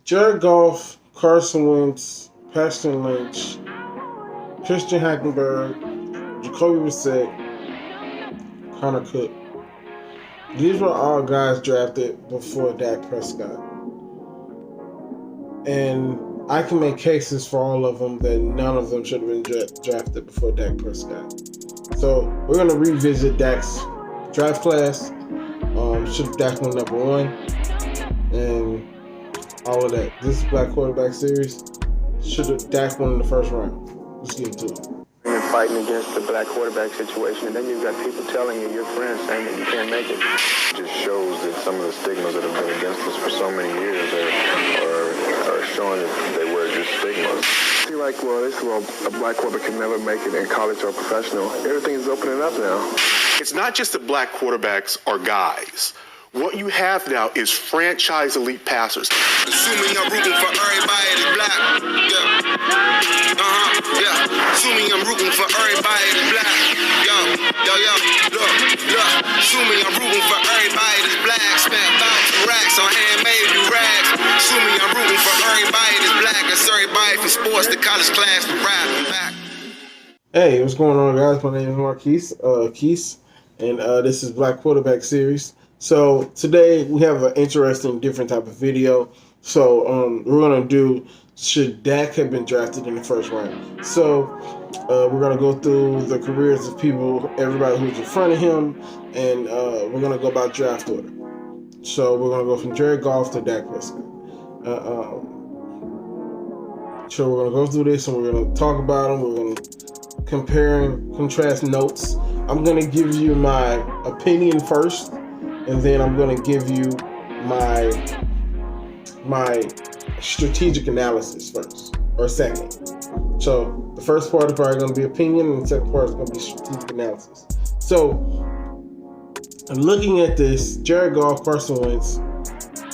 Jared Goff, Carson Wentz, Paxton Lynch, Christian Hackenberg, Jacoby Brissett, Connor Cook. These were all guys drafted before Dak Prescott. And I can make cases for all of them that none of them should have been drafted before Dak Prescott. So we're going to revisit Dak's draft class. Should Dak win number one? And all of that. This is Black Quarterback Series. Should Dak win in the first round? Let's get into it. You're fighting against the black quarterback situation, and then you've got people telling you, your friends, saying that you can't make it. It just shows that some of the stigmas that have been against us for so many years are showing that they were just stigmas. See, like, a black quarterback can never make it in college or professional. Everything's opening up now. It's not just that black quarterbacks are guys. What you have now is franchise elite passers. Assuming I'm rooting for everybody that's black. Yeah. Assuming I'm rooting for everybody that's black. Look. Assuming I'm rooting for everybody that's black. Spent about racks on handmade new rags. Assuming I'm rooting for everybody that's black. That's everybody from sports to college class to rap and back. Hey, what's going on, guys? My name is Marquise, and this is Black Quarterback Series. So today we have an interesting, different type of video. So we're gonna do, should Dak have been drafted in the first round? So we're gonna go through the careers of people, everybody who's in front of him, and we're gonna go about draft order. So we're gonna go from Jared Goff to Dak Prescott. So we're gonna go through this and we're gonna talk about them. We're gonna compare and contrast notes. I'm gonna give you my opinion first, and then I'm going to give you my strategic analysis first, or second. So the first part is probably going to be opinion, and the second part is going to be strategic analysis. So looking at this, Jared Goff, Carson Wentz,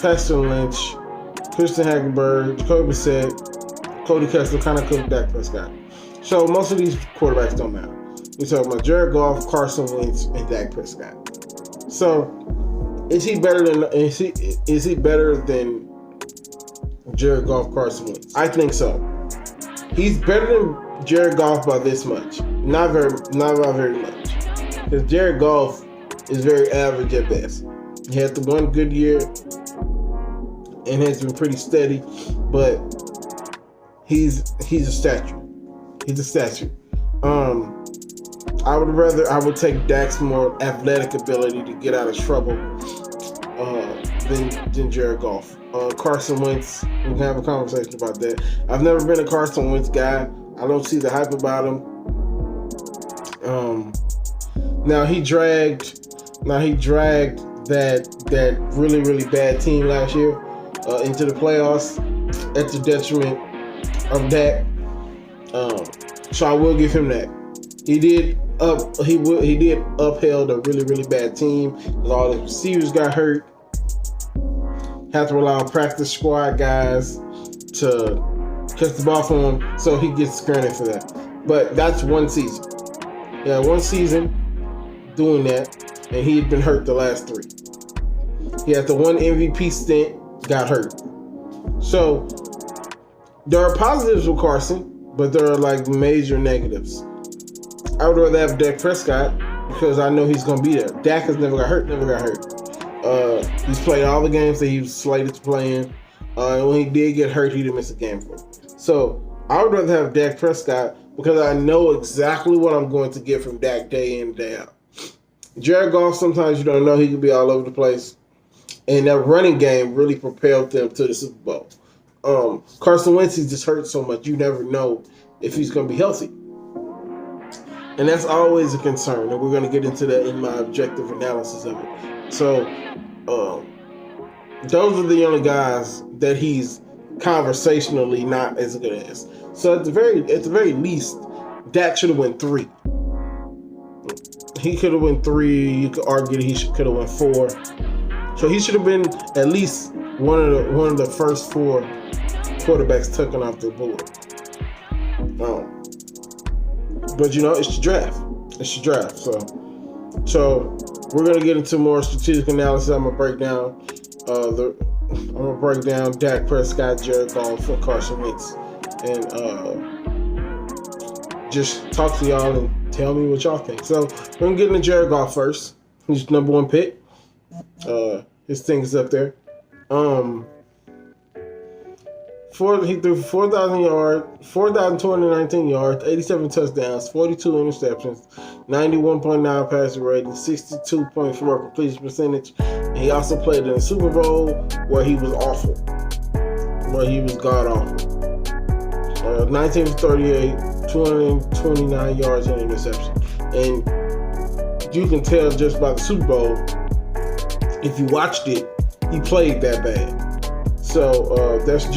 Paxton Lynch, Christian Hackenberg, Jacoby Brissett, Cody Kessler, Connor Cook, Dak Prescott. So most of these quarterbacks don't matter. We're talking about Jared Goff, Carson Wentz, and Dak Prescott. So, is he better than Jared Goff, Carson Wentz? I think so. He's better than Jared Goff by this much, not by very much, because Jared Goff is very average at best. He had the one good year and has been pretty steady, but he's a statue. He's a statue. I would take Dak's more athletic ability to get out of trouble than Jared Goff. Carson Wentz, we can have a conversation about that. I've never been a Carson Wentz guy. I don't see the hype about him. Now he dragged that really, really bad team last year into the playoffs at the detriment of Dak. So I will give him that. He did upheld a really, really bad team because all the receivers got hurt. Have to rely on practice squad guys to catch the ball for him, so he gets granted for that. But that's one season. Yeah, one season doing that, and he had been hurt the last three. He had the one MVP stint, got hurt. So there are positives with Carson, but there are like major negatives. I would rather have Dak Prescott because I know he's going to be there. Dak has never got hurt. He's played all the games that he was slated to play in. And when he did get hurt, he didn't miss a game for it. So I would rather have Dak Prescott because I know exactly what I'm going to get from Dak day in, day out. Jared Goff, sometimes you don't know. He could be all over the place. And that running game really propelled them to the Super Bowl. Carson Wentz, he's just hurt so much, you never know if he's going to be healthy. And that's always a concern, and we're going to get into that in my objective analysis of it. So, those are the only guys that he's conversationally not as good as. So at the very least, Dak should have went 3. He could have went 3. You could argue that he could have went 4. So he should have been at least one of the first 4 quarterbacks taken off the board. But it's the draft. So we're gonna get into more strategic analysis. I'm gonna break down I'm gonna break down Dak Prescott, Jared Goff, and Carson Wentz, and just talk to y'all and tell me what y'all think. So we're gonna get into Jared Goff first. He's number one pick. His thing is up there. He threw 4,000 yards, 4,219 yards, 87 touchdowns, 42 interceptions, 91.9 passer rating, 62.4 completion percentage. And he also played in the Super Bowl where he was awful, where he was god awful. 19 for 38, 229 yards and interception. And you can tell just by the Super Bowl, if you watched it, he played that bad. So that's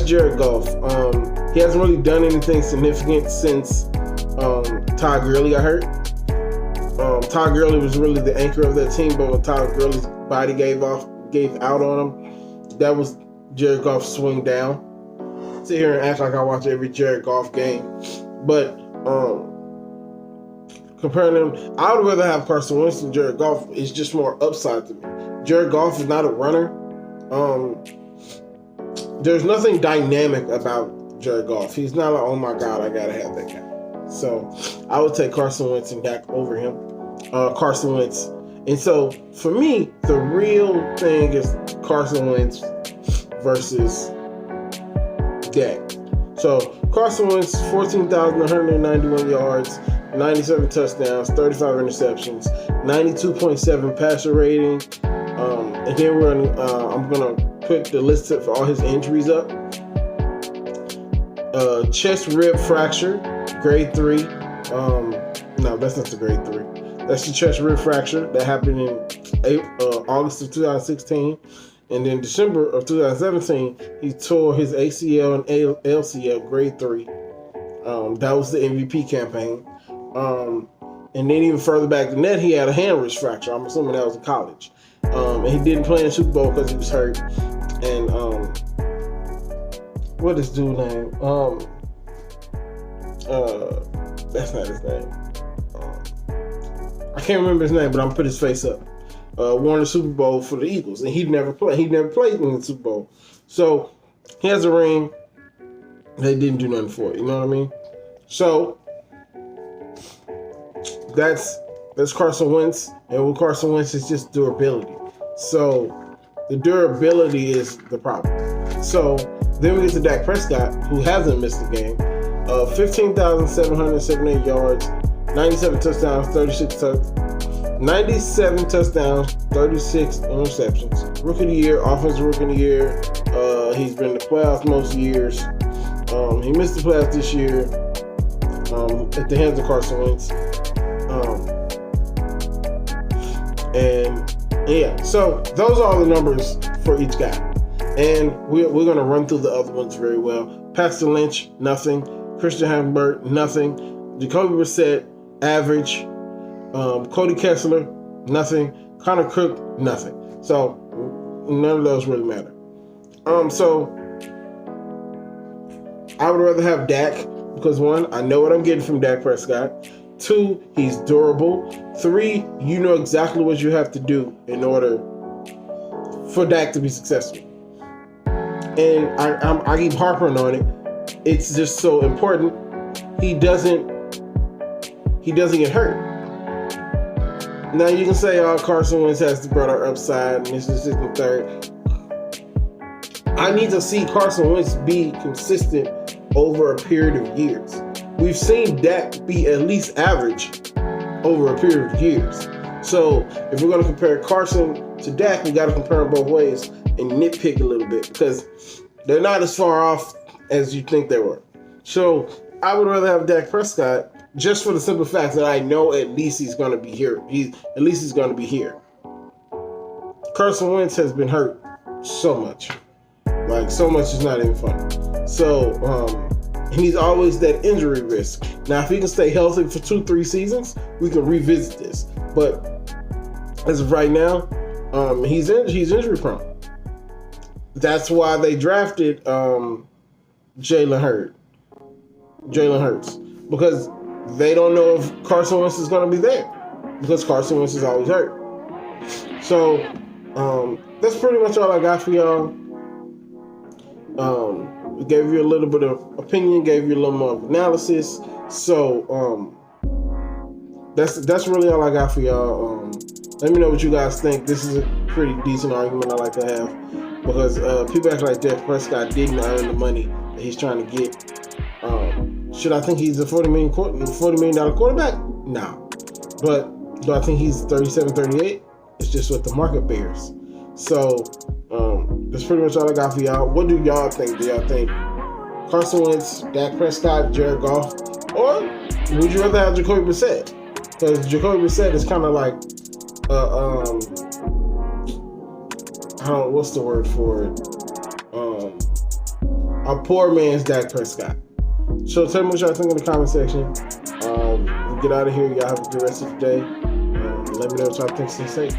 Jared Goff. He hasn't really done anything significant since Todd Gurley got hurt. Todd Gurley was really the anchor of that team, but when Todd Gurley's body gave out on him, that was Jared Goff's swing down. Sit here and act like I watch every Jared Goff game, but comparing them, I would rather have Carson Wentz than Jared Goff. It's just more upside to me. Jared Goff is not a runner. There's nothing dynamic about Jared Goff. He's not like, oh my God, I gotta have that guy. So I would take Carson Wentz and Dak over him. Carson Wentz. And so for me, the real thing is Carson Wentz versus Dak. So Carson Wentz, 14,191 yards, 97 touchdowns, 35 interceptions, 92.7 passer rating. And then I'm gonna put the list for all his injuries up. Chest rib fracture, grade 3. No, that's not the grade 3. That's the chest rib fracture that happened in August of 2016. And then December of 2017, he tore his ACL and LCL, grade 3. That was the MVP campaign. And then even further back than that, he had a hand wrist fracture. I'm assuming that was in college. And he didn't play in the Super Bowl because he was hurt. And what is dude's name? That's not his name. I can't remember his name, but I'm gonna put his face up. Won the Super Bowl for the Eagles, and he never played. He never played in the Super Bowl, so he has a ring. They didn't do nothing for it. You know what I mean? So that's Carson Wentz, and with Carson Wentz, it's just durability. So the durability is the problem. So then we get to Dak Prescott, who hasn't missed a game. 15,778 yards, 97 touchdowns, 97 touchdowns, 36 interceptions. Rookie of the year, offensive rookie of the year. He's been in the playoffs most years. He missed the playoffs this year at the hands of Carson Wentz. And yeah, so those are all the numbers for each guy. And we're going to run through the other ones very well. Paxton Lynch, nothing. Christian Hackenberg, nothing. Jacoby Brissett, average. Cody Kessler, nothing. Connor Cook, nothing. So none of those really matter. So I would rather have Dak because 1, I know what I'm getting from Dak Prescott. 2, he's durable. 3, you know exactly what you have to do in order for Dak to be successful. And I keep harping on it. It's just so important. He doesn't get hurt. Now you can say, "Oh, Carson Wentz has the better upside, and this is the third." I need to see Carson Wentz be consistent over a period of years. We've seen Dak be at least average over a period of years. So if we're going to compare Carson to Dak, we got to compare them both ways and nitpick a little bit because they're not as far off as you think they were. So I would rather have Dak Prescott just for the simple fact that I know at least he's going to be here. At least he's going to be here. Carson Wentz has been hurt so much. Like, so much is not even funny. So, and he's always that injury risk. Now, if he can stay healthy for 2-3 seasons, we can revisit this. But as of right now, he's injury prone. That's why they drafted Jalen Hurts. Because they don't know if Carson Wentz is going to be there. Because Carson Wentz is always hurt. So, that's pretty much all I got for y'all. Gave you a little bit of opinion, gave you a little more analysis. So that's really all I got for y'all. Let me know what you guys think. This is a pretty decent argument I like to have, because people act like Dak Prescott didn't earn the money that he's trying to get. Should I think he's a $40 million quarterback? No. But do I think he's 37, 38? It's just what the market bears. So that's pretty much all I got for y'all. What do y'all think? Do y'all think Carson Wentz, Dak Prescott, Jared Goff, or would you rather have Jacoby Brissett? Because Jacoby Brissett is kind of like what's the word for it? A poor man's Dak Prescott. So tell me what y'all think in the comment section. Get out of here. Y'all have a good rest of the day. Let me know what y'all think. Stay safe.